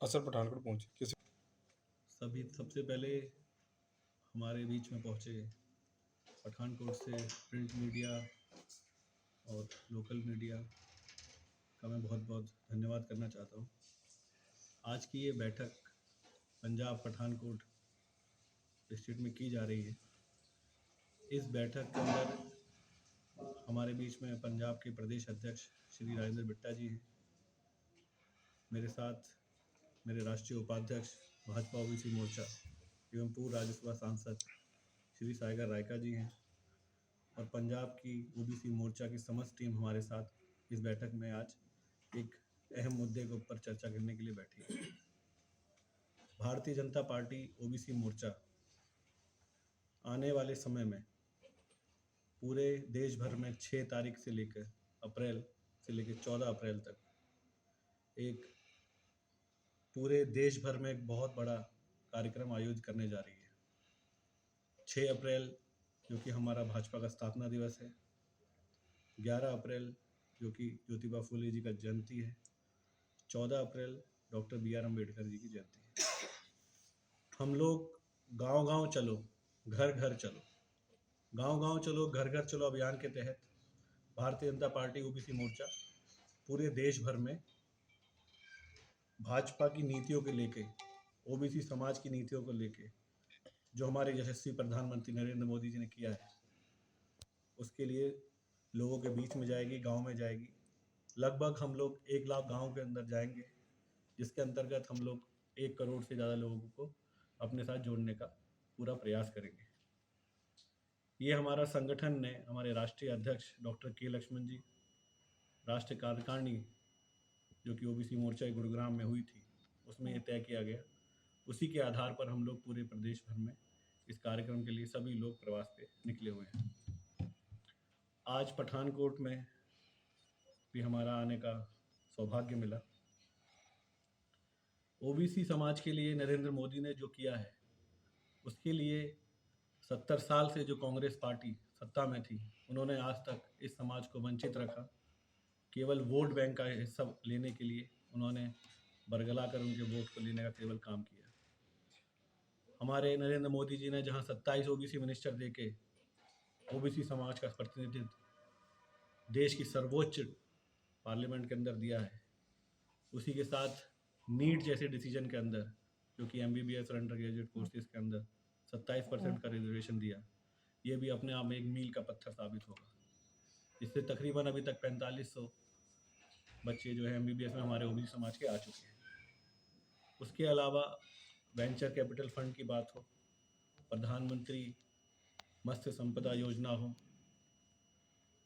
असर पठानकोट पहुंचे किसी सबसे पहले हमारे बीच में पहुंचे पठानकोट से प्रिंट मीडिया और लोकल मीडिया का मैं बहुत बहुत धन्यवाद करना चाहता हूँ। आज की ये बैठक पंजाब पठानकोट डिस्ट्रिक्ट में की जा रही है। इस बैठक के अंदर हमारे बीच में पंजाब के प्रदेश अध्यक्ष श्री राजेंद्र बिट्टा जी हैं। मेरे साथ मेरे राष्ट्रीय उपाध्यक्ष भाजपा ओबीसी मोर्चा एवं पूर्व राज्यसभा सांसद श्री सागर रायका जी हैं और पंजाब की ओबीसी मोर्चा की समस्त टीम हमारे साथ इस बैठक में आज एक अहम मुद्दे के ऊपर चर्चा करने के लिए बैठी है। भारतीय जनता पार्टी ओबीसी मोर्चा आने वाले समय में पूरे देश भर में 6 तारीख से लेकर अप्रैल से लेकर 14 अप्रैल तक एक पूरे देश भर में एक बहुत बड़ा कार्यक्रम आयोजित करने जा रही है। 6 अप्रैल जो कि हमारा भाजपा का स्थापना दिवस है, 11 अप्रैल जो कि ज्योतिबा फुले जी का जयंती है, 14 अप्रैल डॉक्टर BR अम्बेडकर जी की जयंती है। हम लोग गांव-गांव चलो, घर-घर चलो, गांव-गांव चलो, घर-घर चलो अभियान के तहत भारतीय जनता पार्टी ओबीसी मोर्चा पूरे देश भर में भाजपा की नीतियों को लेके, ओबीसी समाज की नीतियों को लेके जो हमारे यशस्वी प्रधानमंत्री नरेंद्र मोदी जी ने किया है, उसके लिए लोगों के बीच में जाएगी, गांव में जाएगी। लगभग हम लोग 1 लाख गांव के अंदर जाएंगे, जिसके अंतर्गत हम लोग 1 करोड़ से ज़्यादा लोगों को अपने साथ जोड़ने का पूरा प्रयास करेंगे। ये हमारा संगठन ने हमारे राष्ट्रीय अध्यक्ष डॉक्टर के लक्ष्मण जी, राष्ट्रीय कार्यकारिणी जो कि ओबीसी मोर्चा गुरुग्राम में हुई थी, उसमें ये तय किया गया। उसी के आधार पर हम लोग पूरे प्रदेश भर में इस कार्यक्रम के लिए सभी लोग प्रवास पे निकले हुए हैं। आज पठानकोट में भी हमारा आने का सौभाग्य मिला। ओबीसी समाज के लिए नरेंद्र मोदी ने जो किया है, उसके लिए 70 साल से जो कांग्रेस पार्टी सत्ता में थी, उन्होंने आज तक इस समाज को वंचित रखा। केवल वोट बैंक का हिस्सा लेने के लिए उन्होंने बरगला कर उनके वोट को लेने का केवल काम किया। हमारे नरेंद्र मोदी जी ने जहां 27 ओबीसी मिनिस्टर देके ओबीसी समाज का प्रतिनिधित्व देश की सर्वोच्च पार्लियामेंट के अंदर दिया है, उसी के साथ नीट जैसे डिसीजन के अंदर जो कि MBBS और अंडर ग्रेजुएट कोर्सेज के अंदर 27% का रिजर्वेशन दिया, ये भी अपने आप में एक मील का पत्थर साबित होगा। इससे तकरीबन अभी तक 4500 बच्चे जो है MBBS में हमारे ओबीसी समाज के आ चुके हैं। उसके अलावा वेंचर कैपिटल फंड की बात हो, प्रधानमंत्री मत्स्य संपदा योजना हो,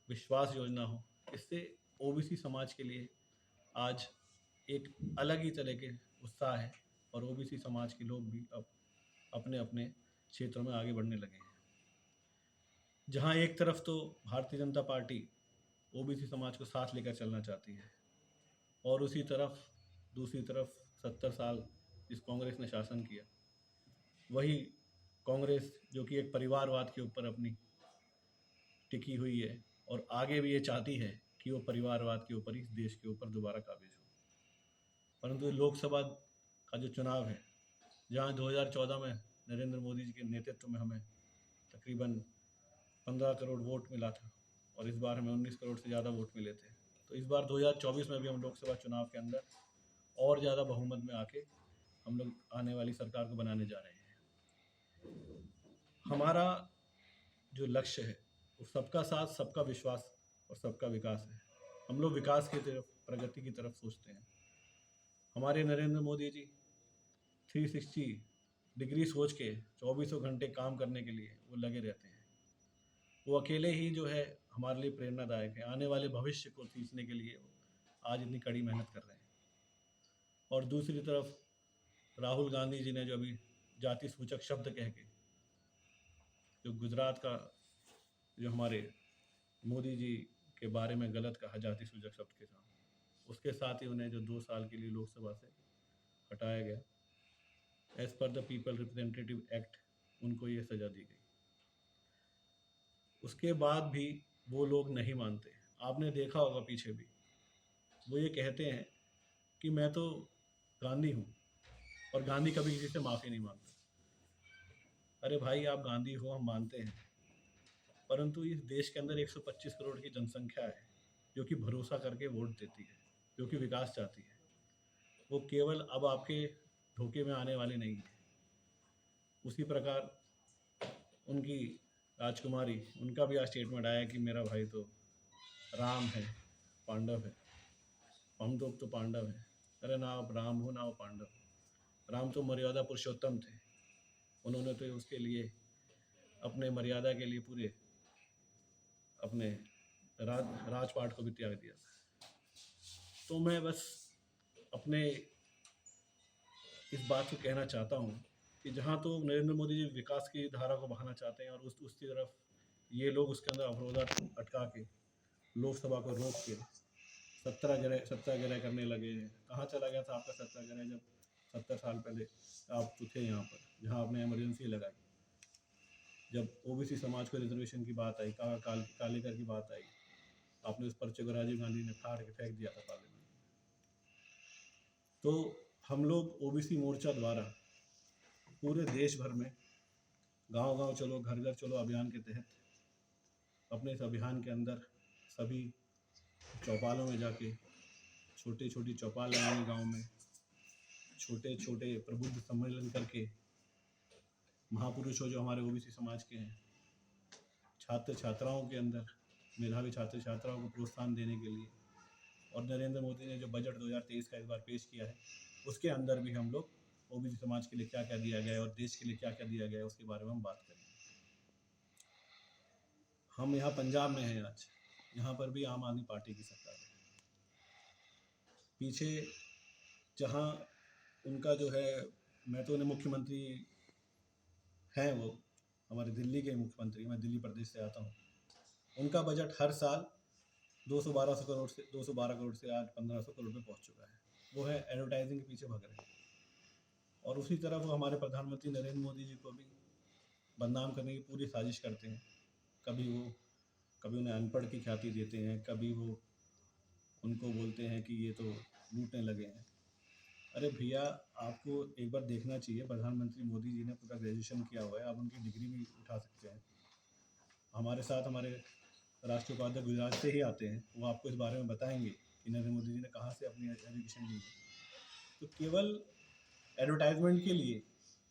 विश्वास योजना हो, इससे ओबीसी समाज के लिए आज एक अलग ही तरह के उत्साह है और ओबीसी समाज के लोग भी अब अपने अपने क्षेत्रों में आगे बढ़ने लगे हैं। जहां एक तरफ तो भारतीय जनता पार्टी ओबीसी समाज को साथ लेकर चलना चाहती है और उसी तरफ दूसरी तरफ 70 साल जिस कांग्रेस ने शासन किया, वही कांग्रेस जो कि एक परिवारवाद के ऊपर अपनी टिकी हुई है और आगे भी ये चाहती है कि वो परिवारवाद के ऊपर इस देश के ऊपर दोबारा काबिज हो। परंतु लोकसभा का जो चुनाव है, जहां 2014 में नरेंद्र मोदी जी के नेतृत्व में हमें तकरीबन 15 करोड़ वोट मिला था और इस बार हमें 19 करोड़ से ज़्यादा वोट मिले थे, तो इस बार 2024 में भी हम लोकसभा चुनाव के अंदर और ज़्यादा बहुमत में आके हम लोग आने वाली सरकार को बनाने जा रहे हैं। हमारा जो लक्ष्य है वो सबका साथ, सबका विश्वास और सबका विकास है। हम लोग विकास की तरफ, प्रगति की तरफ सोचते हैं। हमारे नरेंद्र मोदी जी 360 डिग्री सोच के 24 घंटे काम करने के लिए वो लगे रहते हैं। वो अकेले ही जो है हमारे लिए प्रेरणादायक है। आने वाले भविष्य को सींचने के लिए आज इतनी कड़ी मेहनत कर रहे हैं। और दूसरी तरफ राहुल गांधी जी ने जो अभी जाति सूचक शब्द कह के जो गुजरात का जो हमारे मोदी जी के बारे में गलत कहा जाति सूचक शब्द के साथ, उसके साथ ही उन्हें जो 2 साल के लिए लोकसभा से हटाया गया, as per the people representative act उनको ये सज़ा दी गई। उसके बाद भी वो लोग नहीं मानते आपने देखा होगा पीछे भी, वो ये कहते हैं कि मैं तो गांधी हूँ और गांधी कभी किसी से माफ़ी नहीं मांगता। अरे भाई, आप गांधी हो, हम मानते हैं, परंतु इस देश के अंदर 125 करोड़ की जनसंख्या है जो कि भरोसा करके वोट देती है, जो कि विकास चाहती है। वो केवल अब आपके धोखे में आने वाले नहीं है। उसी प्रकार उनकी राजकुमारी, उनका भी आज स्टेटमेंट आया कि मेरा भाई तो राम है, पांडव है, हम तो पांडव हैं। अरे ना आप राम हो ना वो पांडव। राम तो मर्यादा पुरुषोत्तम थे, उन्होंने तो उसके लिए अपने मर्यादा के लिए पूरे अपने राजपाट को भी त्याग दिया था। तो मैं बस अपने इस बात को कहना चाहता हूँ कि जहाँ तो नरेंद्र मोदी जी विकास की धारा को बहाना चाहते हैं और उसकी तरफ ये लोग उसके अंदर अवरोध अटका के लोकसभा को रोक के सत्याग्रह करने लगे हैं। कहाँ चला गया था आपका सत्याग्रह जब 70 साल पहले आप तो थे यहाँ पर, जहाँ आपने इमरजेंसी लगाई, जब ओबीसी समाज को रिजर्वेशन की बात आई, कालेकर की बात आई, आपने उस पर्चे को राजीव गांधी ने फाड़ के फेंक दिया था पार्लियामेंट में। तो हम लोग ओबीसी मोर्चा द्वारा पूरे देश भर में गांव गांव चलो घर घर चलो अभियान के तहत अपने इस अभियान के अंदर सभी चौपालों में जाके छोटे छोटी चौपाल लगाएंगे, गांव में छोटे छोटे प्रबुद्ध सम्मेलन करके महापुरुषों जो हमारे ओबीसी समाज के हैं, छात्र छात्राओं के अंदर मेधावी छात्र छात्राओं को प्रोत्साहन देने के लिए, और नरेंद्र मोदी ने जो बजट 2023 का इस बार पेश किया है उसके अंदर भी हम लोग ओबीसी समाज के लिए क्या क्या दिया गया है और देश के लिए क्या क्या दिया गया है उसके बारे में हम बात करेंगे। हम यहाँ पंजाब में हैं आज, यहाँ पर भी आम आदमी पार्टी की सरकार है। पीछे जहाँ उनका जो है, मैं तो उन्हें मुख्यमंत्री हैं, वो हमारे दिल्ली के मुख्यमंत्री, मैं दिल्ली प्रदेश से आता हूँ। उनका बजट हर साल 212 करोड़ से आज 1500 करोड़ में पहुँच चुका है। वो है एडवर्टाइजिंग के पीछे भाग रहे हैं। और उसी तरह वो हमारे प्रधानमंत्री नरेंद्र मोदी जी को भी बदनाम करने की पूरी साजिश करते हैं। कभी उन्हें अनपढ़ की ख्याति देते हैं, कभी वो उनको बोलते हैं कि ये तो लूटने लगे हैं। अरे भैया, आपको एक बार देखना चाहिए, प्रधानमंत्री मोदी जी ने पूरा ग्रेजुएशन किया हुआ है, आप उनकी डिग्री भी उठा सकते हैं। हमारे साथ हमारे राष्ट्रीय उपाध्यक्ष गुजरात से ही आते हैं, वो आपको इस बारे में बताएंगे कि नरेंद्र मोदी जी ने कहाँ से अपनी एजुकेशन ली है। तो केवल एडवर्टाइजमेंट के लिए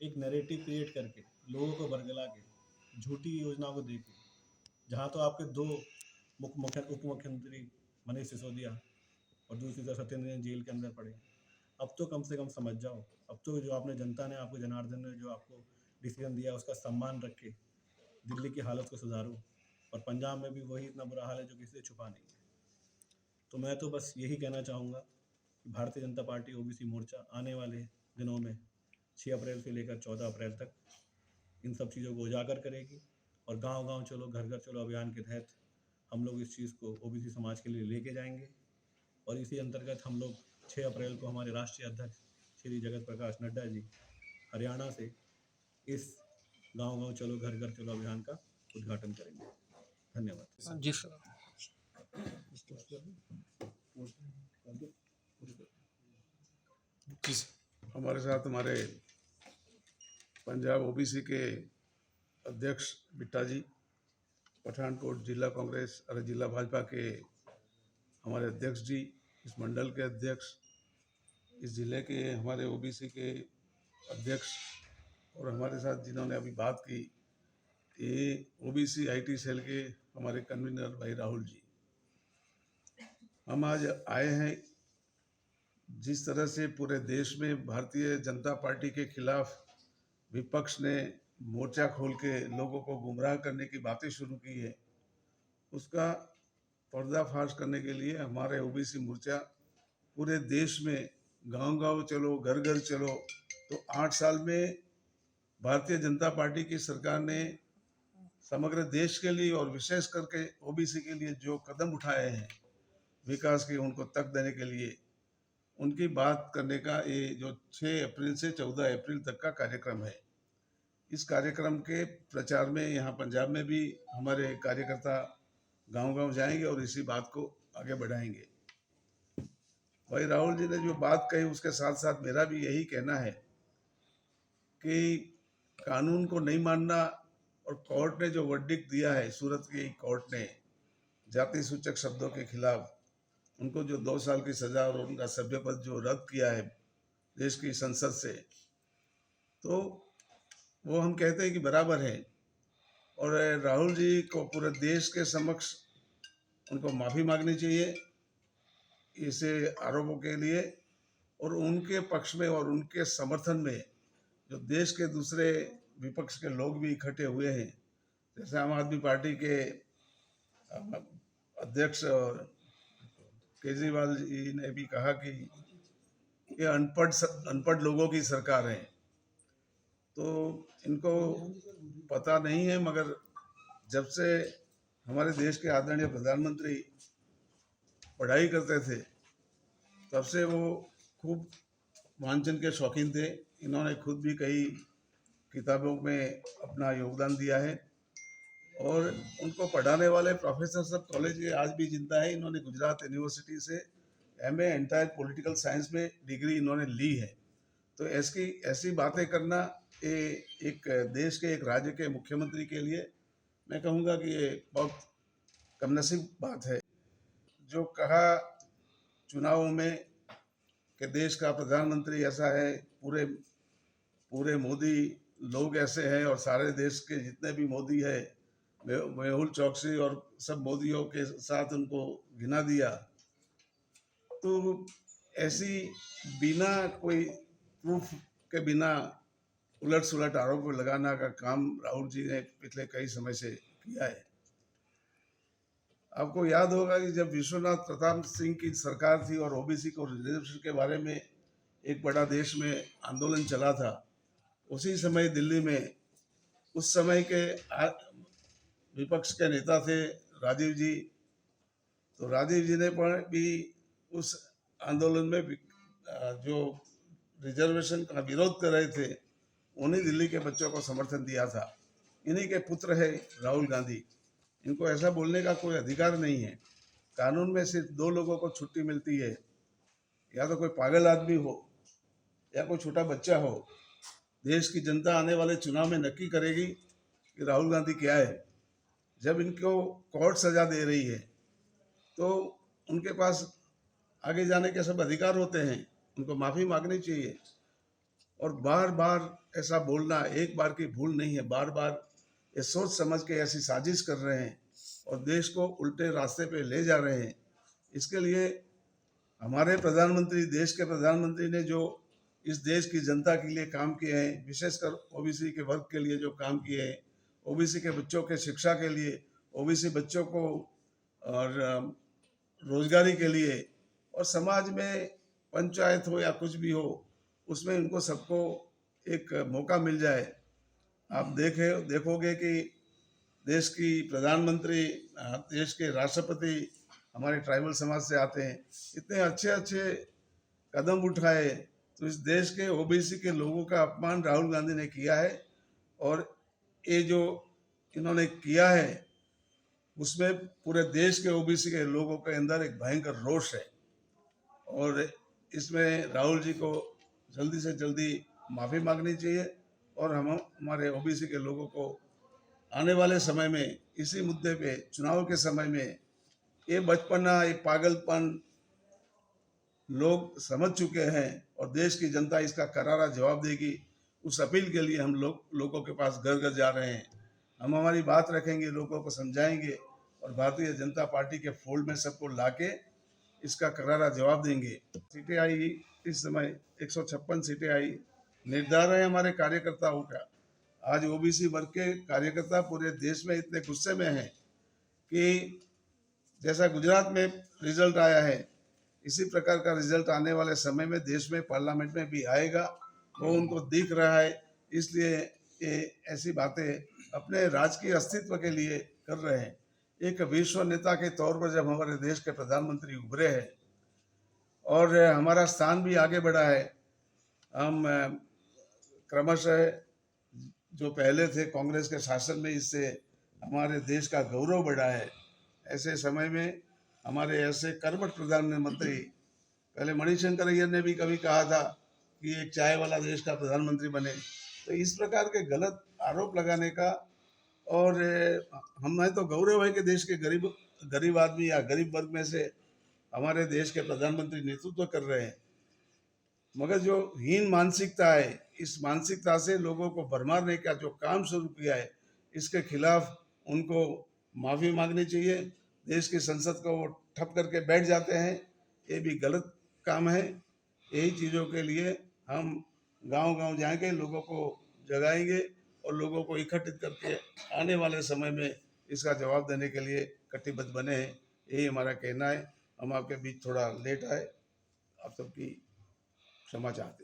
एक नैरेटिव क्रिएट करके लोगों को बरगला के झूठी योजनाओं को दे के, जहाँ तो आपके दो उप मुख्यमंत्री मनीष सिसोदिया और दूसरी तरफ सत्येंद्र जैन जेल के अंदर पड़े। अब तो कम से कम समझ जाओ, अब तो जो आपने जनता ने आपको, जनार्दन ने जो आपको डिसीजन दिया उसका सम्मान रख के दिल्ली की हालत को सुधारो। और पंजाब में भी वही इतना बुरा हाल है जो किसी से छुपा नहीं है। तो मैं तो बस यही कहना चाहूँगा कि भारतीय जनता पार्टी ओबीसी मोर्चा आने वाले दिनों में 6 अप्रैल से लेकर 14 अप्रैल तक इन सब चीज़ों को उजागर करेगी और गांव गांव चलो घर घर चलो अभियान के तहत हम लोग इस चीज़ को ओबीसी समाज के लिए लेके जाएंगे। और इसी अंतर्गत हम लोग 6 अप्रैल को हमारे राष्ट्रीय अध्यक्ष श्री जगत प्रकाश नड्डा जी हरियाणा से इस गांव गांव चलो घर घर चलो अभियान का उद्घाटन करेंगे। धन्यवाद जी सर। जी सर। हमारे साथ हमारे पंजाब ओबीसी के अध्यक्ष बिट्टा जी, पठानकोट जिला कांग्रेस और जिला भाजपा के हमारे अध्यक्ष जी, इस मंडल के अध्यक्ष, इस जिले के हमारे ओबीसी के अध्यक्ष, और हमारे साथ जिन्होंने अभी बात की ये ओबीसी आईटी सेल के हमारे कन्वीनर भाई राहुल जी। हम आज आए हैं, जिस तरह से पूरे देश में भारतीय जनता पार्टी के खिलाफ विपक्ष ने मोर्चा खोल के लोगों को गुमराह करने की बातें शुरू की है, उसका पर्दाफाश करने के लिए हमारे ओबीसी मोर्चा पूरे देश में गांव गांव चलो घर घर चलो। तो 8 साल में भारतीय जनता पार्टी की सरकार ने समग्र देश के लिए और विशेष करके ओबीसी के लिए जो कदम उठाए हैं विकास के, उनको तक देने के लिए उनकी बात करने का ये जो 6 अप्रैल से 14 अप्रैल तक का कार्यक्रम है। इस कार्यक्रम के प्रचार में यहाँ पंजाब में भी हमारे कार्यकर्ता गांव-गांव जाएंगे और इसी बात को आगे बढ़ाएंगे। भाई राहुल जी ने जो बात कही उसके साथ साथ मेरा भी यही कहना है कि कानून को नहीं मानना, और कोर्ट ने जो वर्डिक्ट दिया है, सूरत की कोर्ट ने जाति सूचक शब्दों के खिलाफ उनको जो 2 साल की सजा और उनका सभ्य पद जो रद्द किया है देश की संसद से, तो वो हम कहते हैं कि बराबर है। और राहुल जी को पूरे देश के समक्ष उनको माफ़ी मांगनी चाहिए इसे आरोपों के लिए, और उनके पक्ष में और उनके समर्थन में जो देश के दूसरे विपक्ष के लोग भी इकट्ठे हुए हैं, जैसे आम आदमी पार्टी के अध्यक्ष केजरीवाल जी ने भी कहा कि ये अनपढ़ लोगों की सरकार है। तो इनको पता नहीं है, मगर जब से हमारे देश के आदरणीय प्रधानमंत्री पढ़ाई करते थे तब से वो खूब वांचन के शौकीन थे। इन्होंने खुद भी कई किताबों में अपना योगदान दिया है, और उनको पढ़ाने वाले प्रोफेसर सब कॉलेज के आज भी जिंदा है। इन्होंने गुजरात यूनिवर्सिटी से एमए एंटायर पॉलिटिकल साइंस में डिग्री इन्होंने ली है। तो ऐसी बातें करना ये एक देश के एक राज्य के मुख्यमंत्री के लिए मैं कहूँगा कि ये बहुत कमनसीब बात है। जो कहा चुनावों में कि देश का प्रधानमंत्री ऐसा है, पूरे मोदी लोग ऐसे हैं, और सारे देश के जितने भी मोदी है, मेहुल चौकसी और सब मोदियों के साथ उनको गिना दिया। तो ऐसी बिना कोई प्रूफ के बिना उलट सुलट आरोप लगाना का काम राहुल जी ने पिछले कई समय से किया है। आपको याद होगा कि जब विश्वनाथ प्रताप सिंह की सरकार थी और ओबीसी को रिजर्वेशन के बारे में एक बड़ा देश में आंदोलन चला था, उसी समय दिल्ली में उस समय के विपक्ष के नेता थे राजीव जी। तो राजीव जी ने भी उस आंदोलन में जो रिजर्वेशन का विरोध कर रहे थे, उन्हीं दिल्ली के बच्चों को समर्थन दिया था। इन्हीं के पुत्र है राहुल गांधी। इनको ऐसा बोलने का कोई अधिकार नहीं है। कानून में सिर्फ 2 लोगों को छुट्टी मिलती है, या तो कोई पागल आदमी हो या कोई छोटा बच्चा हो। देश की जनता आने वाले चुनाव में नक्की करेगी कि राहुल गांधी क्या है। जब इनको कोर्ट सजा दे रही है तो उनके पास आगे जाने के सब अधिकार होते हैं, उनको माफ़ी मांगनी चाहिए। और बार बार ऐसा बोलना एक बार की भूल नहीं है, बार बार ये सोच समझ के ऐसी साजिश कर रहे हैं और देश को उल्टे रास्ते पे ले जा रहे हैं। इसके लिए हमारे प्रधानमंत्री, देश के प्रधानमंत्री ने जो इस देश की जनता के लिए काम किए हैं, विशेषकर ओबीसी के वर्ग के लिए जो काम किए हैं, ओबीसी के बच्चों के शिक्षा के लिए, ओबीसी बच्चों को और रोजगारी के लिए, और समाज में पंचायत हो या कुछ भी हो उसमें उनको सबको एक मौका मिल जाए। आप देखोगे कि देश की प्रधानमंत्री, देश के राष्ट्रपति हमारे ट्राइबल समाज से आते हैं। इतने अच्छे अच्छे कदम उठाए, तो इस देश के ओबीसी के लोगों का अपमान राहुल गांधी ने किया है। और ये जो इन्होंने किया है उसमें पूरे देश के ओबीसी के लोगों के अंदर एक भयंकर रोष है, और इसमें राहुल जी को जल्दी से जल्दी माफ़ी मांगनी चाहिए। और हम हमारे ओबीसी के लोगों को आने वाले समय में इसी मुद्दे पे चुनाव के समय में ये बचपना, ये पागलपन लोग समझ चुके हैं और देश की जनता इसका करारा जवाब देगी। उस अपील के लिए हम लोगों के पास घर घर जा रहे हैं। हम हमारी बात रखेंगे, लोगों को समझाएंगे और भारतीय जनता पार्टी के फोल्ड में सबको लाके इसका करारा जवाब देंगे। सीटें आई, इस समय 156 सीटें आई। निर्धार है हमारे कार्यकर्ताओं का। आज ओबीसी वर्ग के कार्यकर्ता पूरे देश में इतने गुस्से में हैं कि जैसा गुजरात में रिजल्ट आया है, इसी प्रकार का रिजल्ट आने वाले समय में देश में पार्लियामेंट में भी आएगा। वो उनको दिख रहा है, इसलिए ये ऐसी बातें अपने राजकीय अस्तित्व के लिए कर रहे हैं। एक विश्व नेता के तौर पर जब हमारे देश के प्रधानमंत्री उभरे हैं और हमारा स्थान भी आगे बढ़ा है, हम क्रमशः जो पहले थे कांग्रेस के शासन में, इससे हमारे देश का गौरव बढ़ा है। ऐसे समय में हमारे ऐसे कर्मठ प्रधानमंत्री, पहले मणिशंकर अय्यर ने भी कभी कहा था कि एक चाय वाला देश का प्रधानमंत्री बने। तो इस प्रकार के गलत आरोप लगाने का, और हमें तो गौरव है कि देश के गरीब गरीब आदमी या गरीब वर्ग में से हमारे देश के प्रधानमंत्री नेतृत्व कर रहे हैं, मगर जो हीन मानसिकता है, इस मानसिकता से लोगों को भरमारने का जो काम शुरू किया है, इसके खिलाफ उनको माफ़ी मांगनी चाहिए। देश की संसद को वो ठप करके बैठ जाते हैं, ये भी गलत काम है। यही चीज़ों के लिए हम गांव-गांव जाएंगे, लोगों को जगाएंगे और लोगों को इकट्ठित करके आने वाले समय में इसका जवाब देने के लिए कटिबद्ध बने हैं। यही हमारा कहना है। हम आपके बीच थोड़ा लेट आए, आप सबकी क्षमा चाहते हैं।